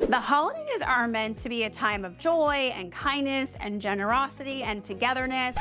The holidays are meant to be a time of joy and kindness and generosity and togetherness.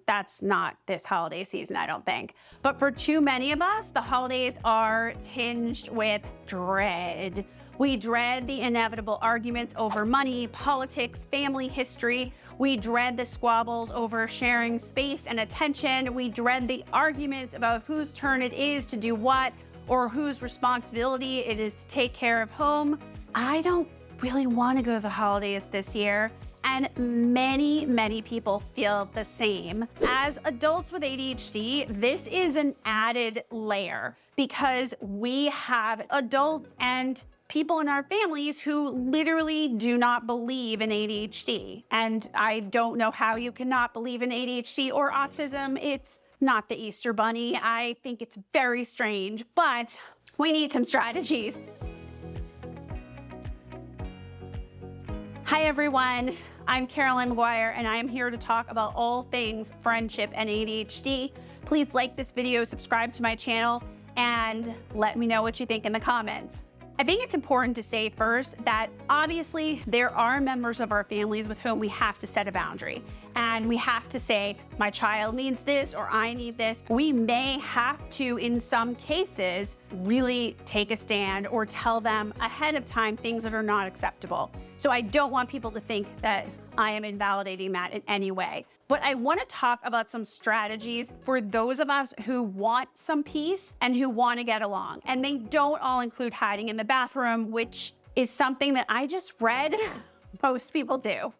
That's not this holiday season, I don't think. But for too many of us, the holidays are tinged with dread. We dread the inevitable arguments over money, politics, family history. We dread the squabbles over sharing space and attention. We dread the arguments about whose turn it is to do what or whose responsibility it is to take care of home. I don't really want to go to the holidays this year. And many people feel the same. As adults with ADHD, this is an added layer because we have adults and people in our families who literally do not believe in ADHD. And I don't know how you cannot believe in ADHD or autism. It's not the Easter Bunny. I think it's very strange, but we need some strategies. Hi everyone, I'm Carolyn Maguire and I am here to talk about all things friendship and ADHD. Please like this video, subscribe to my channel, and let me know what you think in the comments. I think it's important to say first that obviously there are members of our families with whom we have to set a boundary and we have to say, my child needs this or I need this. We may have to, in some cases, really take a stand or tell them ahead of time things that are not acceptable. So I don't want people to think that I am invalidating that in any way. But I want to talk about some strategies for those of us who want some peace and who want to get along. And they don't all include hiding in the bathroom, which is something that I just read most people do.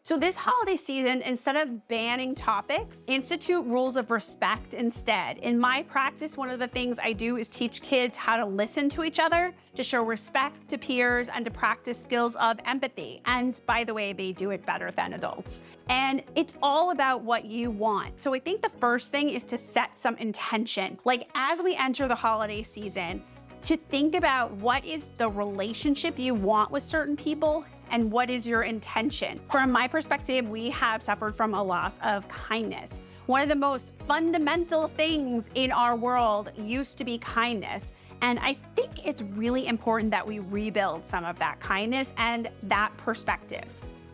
So this holiday season, instead of banning topics, institute rules of respect instead. In my practice, one of the things I do is teach kids how to listen to each other, to show respect to peers, and to practice skills of empathy. And by the way, they do it better than adults. And it's all about what you want. So I think the first thing is to set some intention. Like as we enter the holiday season, to think about what is the relationship you want with certain people and what is your intention. From my perspective, we have suffered from a loss of kindness. One of the most fundamental things in our world used to be kindness. And I think it's really important that we rebuild some of that kindness and that perspective.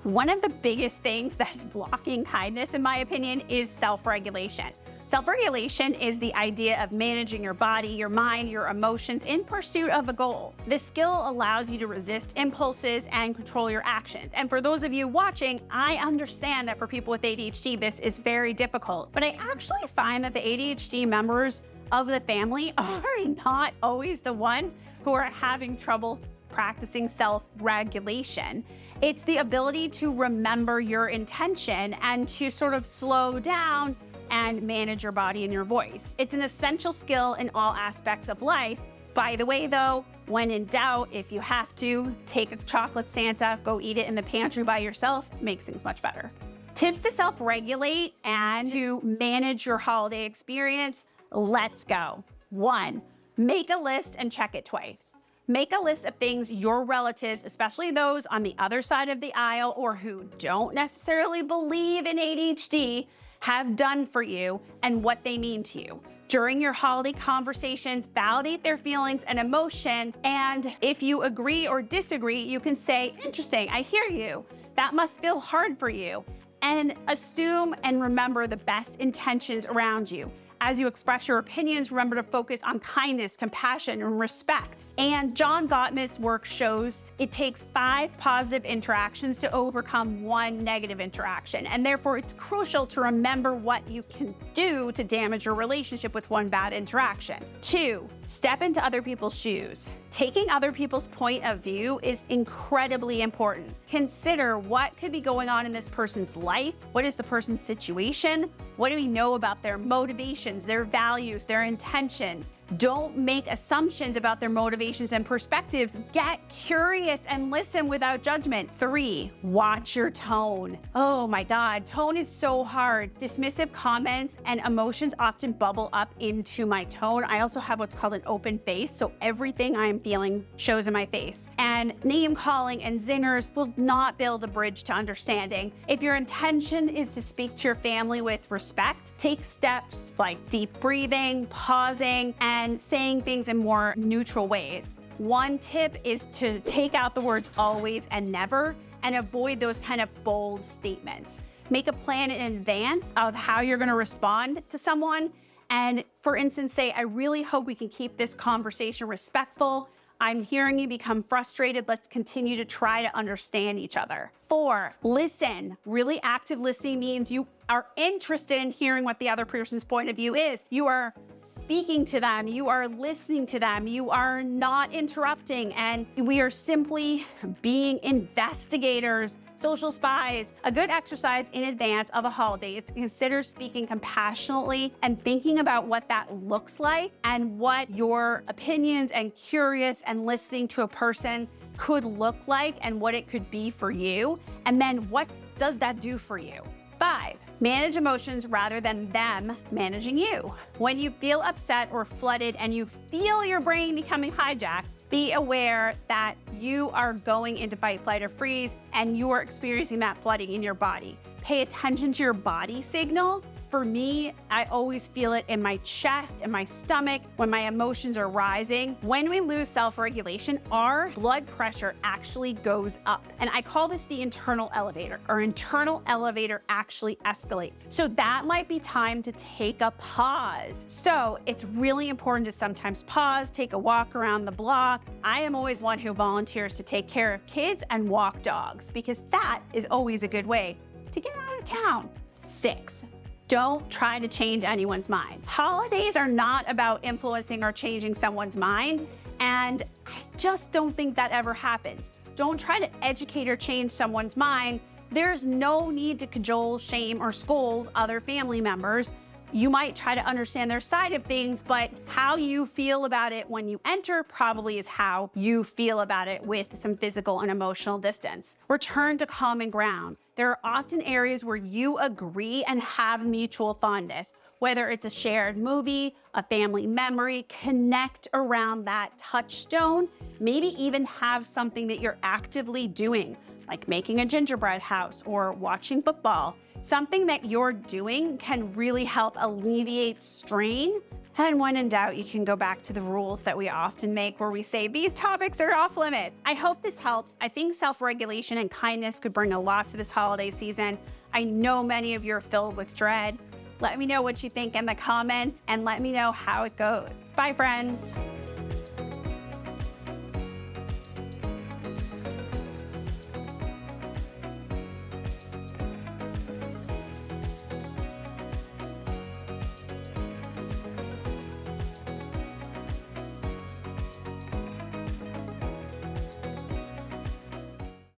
One of the biggest things that's blocking kindness, in my opinion, is self-regulation. Self-regulation is the idea of managing your body, your mind, your emotions in pursuit of a goal. This skill allows you to resist impulses and control your actions. And for those of you watching, I understand that for people with ADHD, this is very difficult. But I actually find that the ADHD members of the family are not always the ones who are having trouble practicing self-regulation. It's the ability to remember your intention and to sort of slow down and manage your body and your voice. It's an essential skill in all aspects of life. By the way, though, when in doubt, if you have to, take a chocolate Santa, go eat it in the pantry by yourself, makes things much better. Tips to self-regulate and to manage your holiday experience, let's go. 1, make a list and check it twice. Make a list of things your relatives, especially those on the other side of the aisle or who don't necessarily believe in ADHD, have done for you and what they mean to you. During your holiday conversations, validate their feelings and emotion. And if you agree or disagree, you can say, interesting, I hear you. That must feel hard for you. And assume and remember the best intentions around you. As you express your opinions, remember to focus on kindness, compassion, and respect. And John Gottman's work shows it takes 5 positive interactions to overcome 1 negative interaction. And therefore, it's crucial to remember what you can do to damage your relationship with 1 bad interaction. 2, step into other people's shoes. Taking other people's point of view is incredibly important. Consider what could be going on in this person's life. What is the person's situation? What do we know about their motivations, their values, their intentions? Don't make assumptions about their motivations and perspectives. Get curious and listen without judgment. 3, watch your tone. Oh my God, tone is so hard. Dismissive comments and emotions often bubble up into my tone. I also have what's called an open face, so everything I'm feeling shows in my face. And name calling and zingers will not build a bridge to understanding. If your intention is to speak to your family with respect, take steps like deep breathing, pausing, and saying things in more neutral ways. One tip is to take out the words always and never and avoid those kind of bold statements. Make a plan in advance of how you're going to respond to someone. And for instance, say, I really hope we can keep this conversation respectful. I'm hearing you become frustrated. Let's continue to try to understand each other. 4, listen. Really active listening means you are interested in hearing what the other person's point of view is. You are speaking to them, you are listening to them, you are not interrupting, and we are simply being investigators, social spies. A good exercise in advance of a holiday is to consider speaking compassionately and thinking about what that looks like and what your opinions and curious and listening to a person could look like and what it could be for you. And then what does that do for you? 5, manage emotions rather than them managing you. When you feel upset or flooded and you feel your brain becoming hijacked, be aware that you are going into fight, flight, or freeze, and you are experiencing that flooding in your body. Pay attention to your body signals. For me, I always feel it in my chest and my stomach when my emotions are rising. When we lose self-regulation, our blood pressure actually goes up. And I call this the internal elevator. Our internal elevator actually escalates. So that might be time to take a pause. So it's really important to sometimes pause, take a walk around the block. I am always one who volunteers to take care of kids and walk dogs because that is always a good way to get out of town. 6, don't try to change anyone's mind. Holidays are not about influencing or changing someone's mind, and I just don't think that ever happens. Don't try to educate or change someone's mind. There's no need to cajole, shame, or scold other family members. You might try to understand their side of things, but how you feel about it when you enter probably is how you feel about it with some physical and emotional distance. Return to common ground. There are often areas where you agree and have mutual fondness, whether it's a shared movie, a family memory. Connect around that touchstone. Maybe even have something that you're actively doing, like making a gingerbread house or watching football. Something that you're doing can really help alleviate strain. And when in doubt, you can go back to the rules that we often make where we say these topics are off limits. I hope this helps. I think self-regulation and kindness could bring a lot to this holiday season. I know many of you are filled with dread. Let me know what you think in the comments and let me know how it goes. Bye, friends.